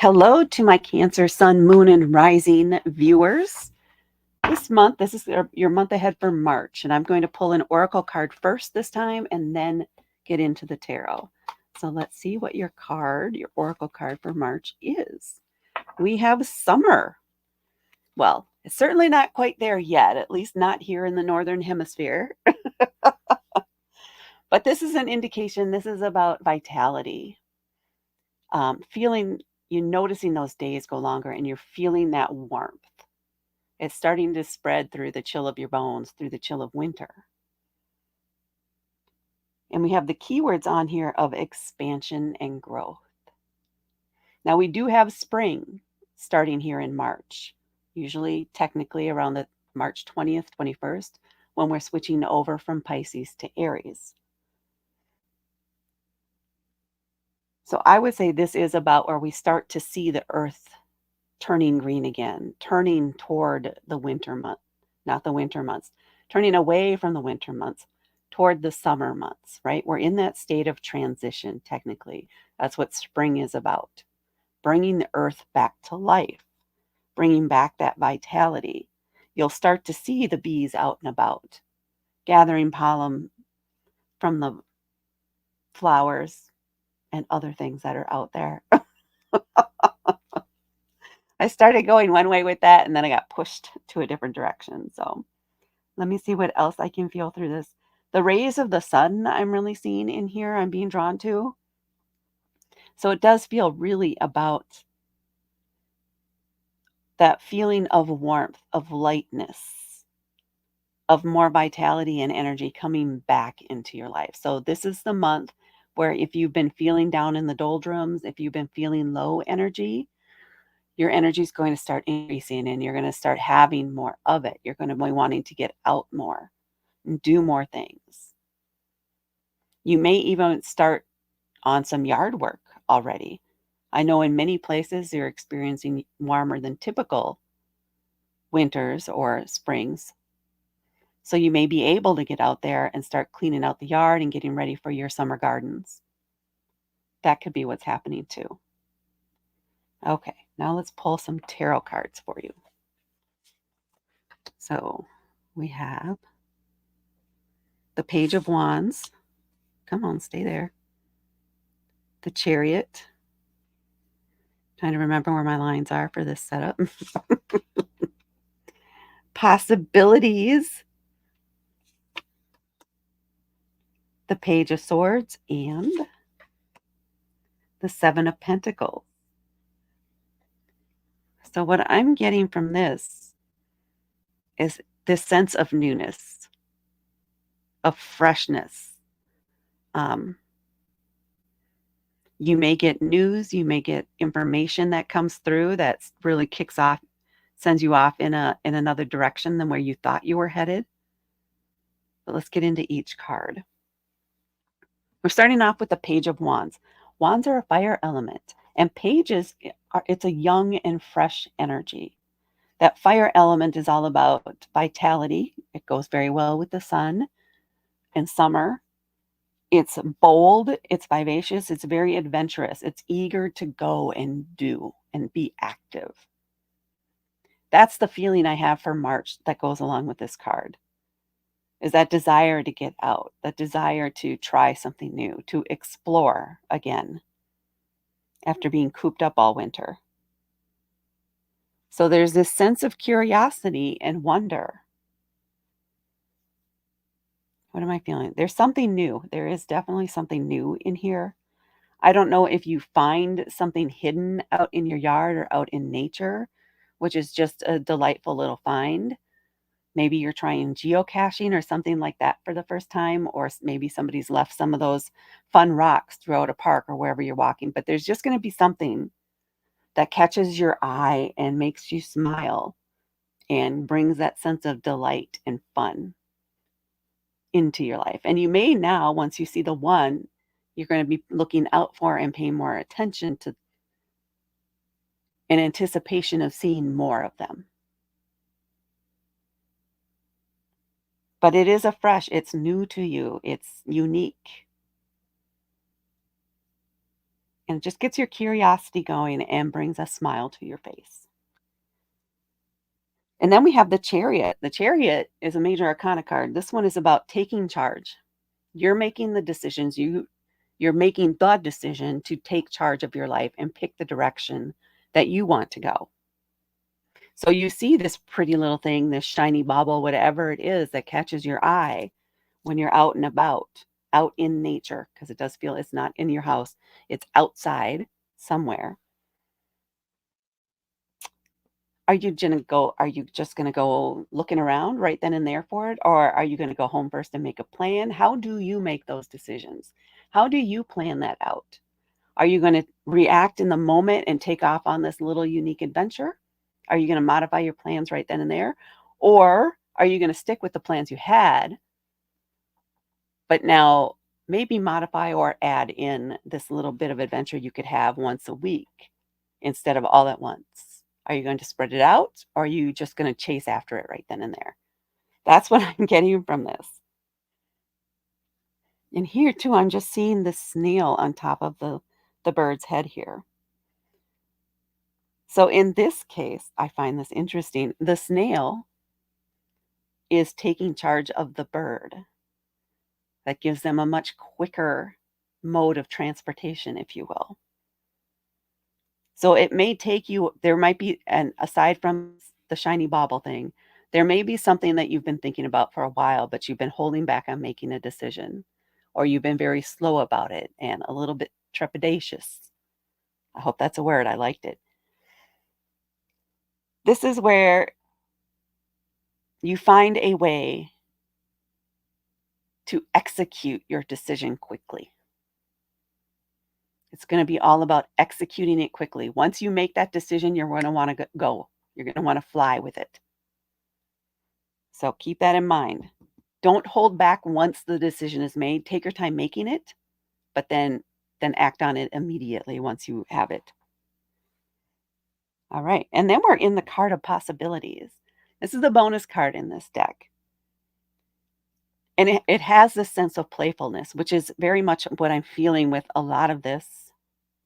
Hello to my Cancer, Sun, Moon, and Rising viewers. This is your month ahead for March, and I'm going to pull an oracle card first this time and then get into the tarot. So let's see what your oracle card for March is. We have summer. Well, it's certainly not quite there yet, at least not here in the Northern Hemisphere. But this is an indication, this is about vitality. You're noticing those days go longer and you're feeling that warmth. It's starting to spread through the chill of your bones, through the chill of winter. And we have the keywords on here of expansion and growth. Now, we do have spring starting here in March, usually technically around the March 20th, 21st, when we're switching over from Pisces to Aries. So I would say this is about where we start to see the earth turning green again, turning toward the winter month, not the winter months, turning away from the winter months toward the summer months, right? We're in that state of transition, technically. That's what spring is about. Bringing the earth back to life, bringing back that vitality. You'll start to see the bees out and about, gathering pollen from the flowers and other things that are out there. I started going one way with that and then I got pushed to a different direction. So let me see what else I can feel through this. The rays of the sun I'm really seeing in here, I'm being drawn to. So it does feel really about that feeling of warmth, of lightness, of more vitality and energy coming back into your life. So this is the month where if you've been feeling down in the doldrums, if you've been feeling low energy, your energy is going to start increasing and you're going to start having more of it. You're going to be wanting to get out more and do more things. You may even start on some yard work already. I know in many places you're experiencing warmer than typical winters or springs. So you may be able to get out there and start cleaning out the yard and getting ready for your summer gardens. That could be what's happening too. Okay, now let's pull some tarot cards for you. So we have the Page of Wands. Come on, stay there. The Chariot. Trying to remember where my lines are for this setup. Possibilities. The Page of Swords and the Seven of Pentacles. So what I'm getting from this is this sense of newness, of freshness. You may get news, you may get information that comes through that really kicks off, sends you off in another direction than where you thought you were headed. But let's get into each card. We're starting off with the Page of Wands. Wands are a fire element, and pages it's a young and fresh energy. That fire element is all about vitality. It goes very well with the sun and summer. It's bold, it's vivacious, it's very adventurous. It's eager to go and do and be active. That's the feeling I have for March that goes along with this card. Is that desire to get out, that desire to try something new, to explore again after being cooped up all winter. So there's this sense of curiosity and wonder. What am I feeling? There's something new. There is definitely something new in here. I don't know if you find something hidden out in your yard or out in nature, which is just a delightful little find. Maybe you're trying geocaching or something like that for the first time, or maybe somebody's left some of those fun rocks throughout a park or wherever you're walking. But there's just going to be something that catches your eye and makes you smile and brings that sense of delight and fun into your life. And you may now, once you see the one, you're going to be looking out for and paying more attention to in anticipation of seeing more of them. But it is it's new to you, it's unique. and it just gets your curiosity going and brings a smile to your face. And then we have the Chariot. The Chariot is a major arcana card. This one is about taking charge. You're making the decisions. You're making the decision to take charge of your life and pick the direction that you want to go. So you see this pretty little thing, this shiny bauble, whatever it is that catches your eye when you're out and about, out in nature, because it does feel it's not in your house, it's outside somewhere. Are you just gonna go looking around right then and there for it? Or are you gonna go home first and make a plan? How do you make those decisions? How do you plan that out? Are you gonna react in the moment and take off on this little unique adventure? Are you gonna modify your plans right then and there? Or are you gonna stick with the plans you had, but now maybe modify or add in this little bit of adventure you could have once a week instead of all at once? Are you going to spread it out, or are you just going to chase after it right then and there? That's what I'm getting from this. And here too, I'm just seeing the snail on top of the bird's head here. So in this case, I find this interesting. The snail is taking charge of the bird. That gives them a much quicker mode of transportation, if you will. So it may take you, there might be, and aside from the shiny bauble thing, there may be something that you've been thinking about for a while, but you've been holding back on making a decision, or you've been very slow about it and a little bit trepidatious. I hope that's a word. I liked it. This is where you find a way to execute your decision quickly. It's going to be all about executing it quickly. Once you make that decision, you're going to want to go. You're going to want to fly with it. So keep that in mind. Don't hold back once the decision is made. Take your time making it, but then act on it immediately once you have it. All right. And then we're in the card of possibilities. This is the bonus card in this deck. And it has this sense of playfulness, which is very much what I'm feeling with a lot of this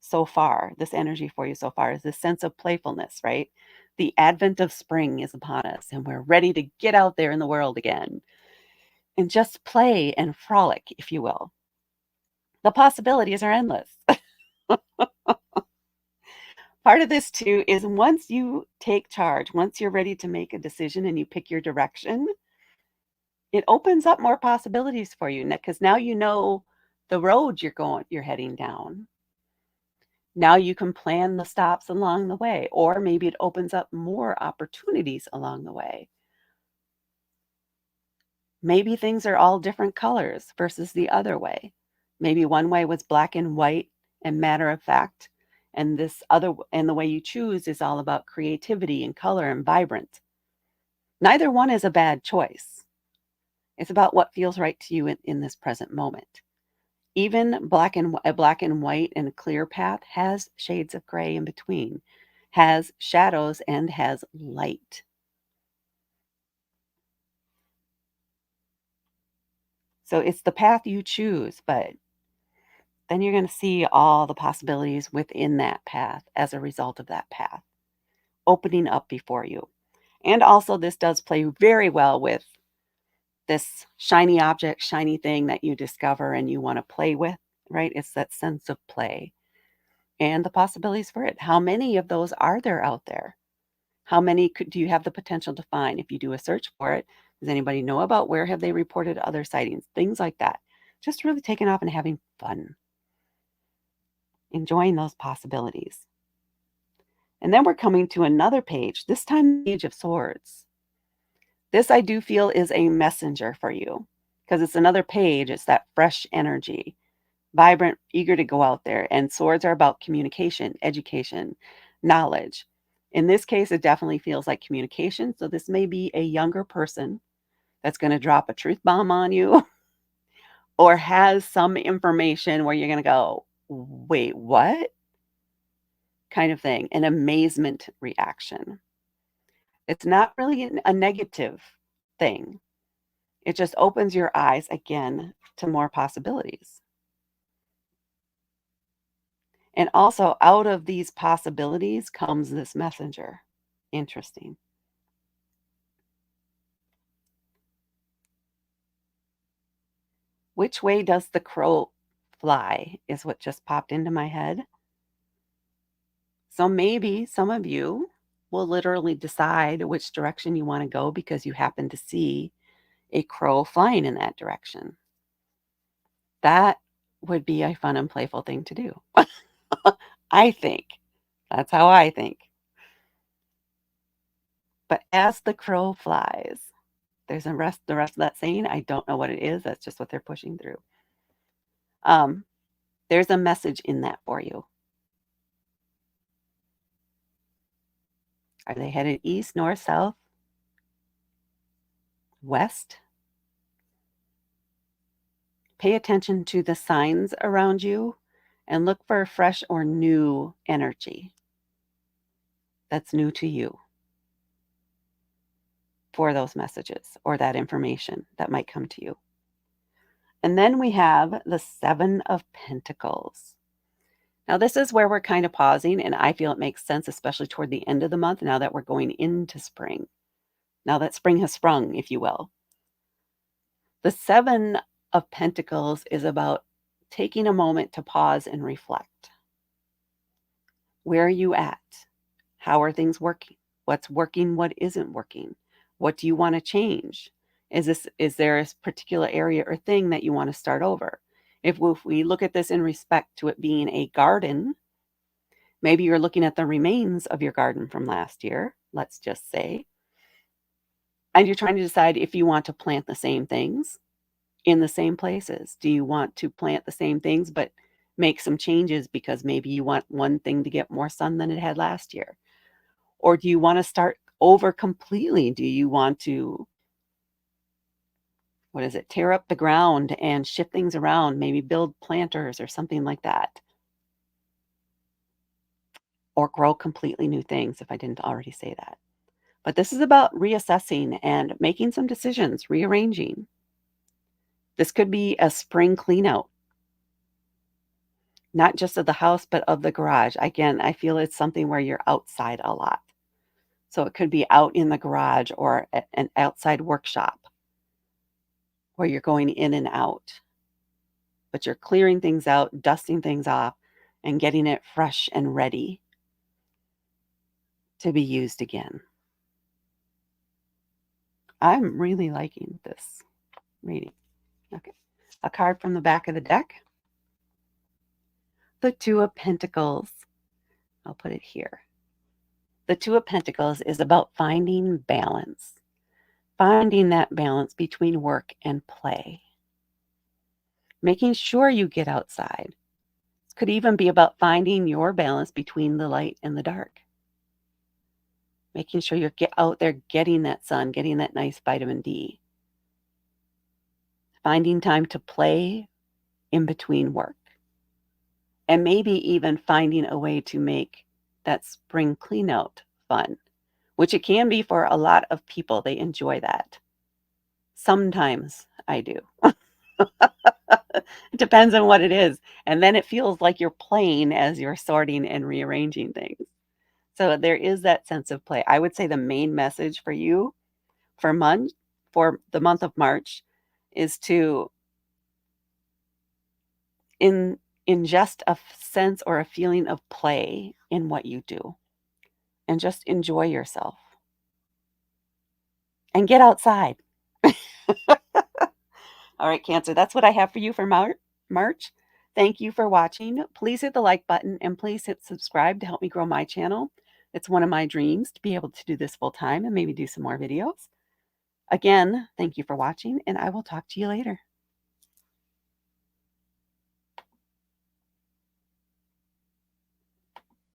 so far. This energy for you so far is this sense of playfulness, right? The advent of spring is upon us, and we're ready to get out there in the world again and just play and frolic, if you will. The possibilities are endless. Part of this too is once you take charge, once you're ready to make a decision and you pick your direction, it opens up more possibilities for you because now you know the road you're heading down. Now you can plan the stops along the way, or maybe it opens up more opportunities along the way. Maybe things are all different colors versus the other way. Maybe one way was black and white and matter of fact, and the way you choose is all about creativity and color and vibrant. Neither one is a bad choice. It's about what feels right to you in this present moment. Even a black and white and a clear path has shades of gray in between, has shadows and has light. So it's the path you choose, but then you're going to see all the possibilities within that path as a result of that path opening up before you. And also, this does play very well with this shiny object, shiny thing that you discover and you want to play with, right? It's that sense of play and the possibilities for it. How many of those are there out there? How many do you have the potential to find if you do a search for it? Does anybody know about where have they reported other sightings? Things like that. Just really taking off and having fun, enjoying those possibilities. And then we're coming to another page, this time the Page of Swords. This I do feel is a messenger for you because it's another page. It's that fresh energy, vibrant, eager to go out there. And swords are about communication, education, knowledge. In this case, it definitely feels like communication. So this may be a younger person that's going to drop a truth bomb on you or has some information where you're going to go, wait, what? Kind of thing, an amazement reaction. It's not really a negative thing. It just opens your eyes again to more possibilities. And also, out of these possibilities comes this messenger. Interesting. Which way does the crow fly is what just popped into my head. So maybe some of you will literally decide which direction you want to go because you happen to see a crow flying in that direction. That would be a fun and playful thing to do. I think. That's how I think. But as the crow flies, there's the rest of that saying. I don't know what it is. That's just what they're pushing through. Um, there's a message in that for you. Are they headed east, north, south, west? Pay attention to the signs around you and look for fresh or new energy that's new to you for those messages or that information that might come to you. And then we have the Seven of Pentacles. Now, this is where we're kind of pausing, and I feel it makes sense, especially toward the end of the month, now that we're going into spring. Now that spring has sprung, if you will. The Seven of Pentacles is about taking a moment to pause and reflect. Where are you at? How are things working? What's working? What isn't working? What do you want to change? Is there a particular area or thing that you want to start over? If we look at this in respect to it being a garden, maybe you're looking at the remains of your garden from last year, let's just say, and you're trying to decide if you want to plant the same things in the same places. Do you want to plant the same things but make some changes because maybe you want one thing to get more sun than it had last year? Or do you want to start over completely? Do you want to, tear up the ground and shift things around, maybe build planters or something like that? Or grow completely new things if I didn't already say that. But this is about reassessing and making some decisions, rearranging. This could be a spring clean out, not just of the house, but of the garage. Again, I feel it's something where you're outside a lot. So it could be out in the garage or an outside workshop where you're going in and out, but you're clearing things out, dusting things off, and getting it fresh and ready to be used again. I'm really liking this reading. Okay. A card from the back of the deck. The Two of Pentacles. I'll put it here. The Two of Pentacles is about finding balance, finding that balance between work and play, making sure you get outside. It could even be about finding your balance between the light and the dark, making sure you're out there getting that sun, getting that nice vitamin D, finding time to play in between work, and maybe even finding a way to make that spring clean out fun, which it can be for a lot of people. They enjoy that. Sometimes I do. It depends on what it is. And then it feels like you're playing as you're sorting and rearranging things. So there is that sense of play. I would say the main message for you for the month of March is to ingest a sense or a feeling of play in what you do and just enjoy yourself and get outside. All right, Cancer, that's what I have for you for March. Thank you for watching. Please hit the like button and please hit subscribe to help me grow my channel. It's one of my dreams to be able to do this full time and maybe do some more videos. Again, thank you for watching, and I will talk to you later.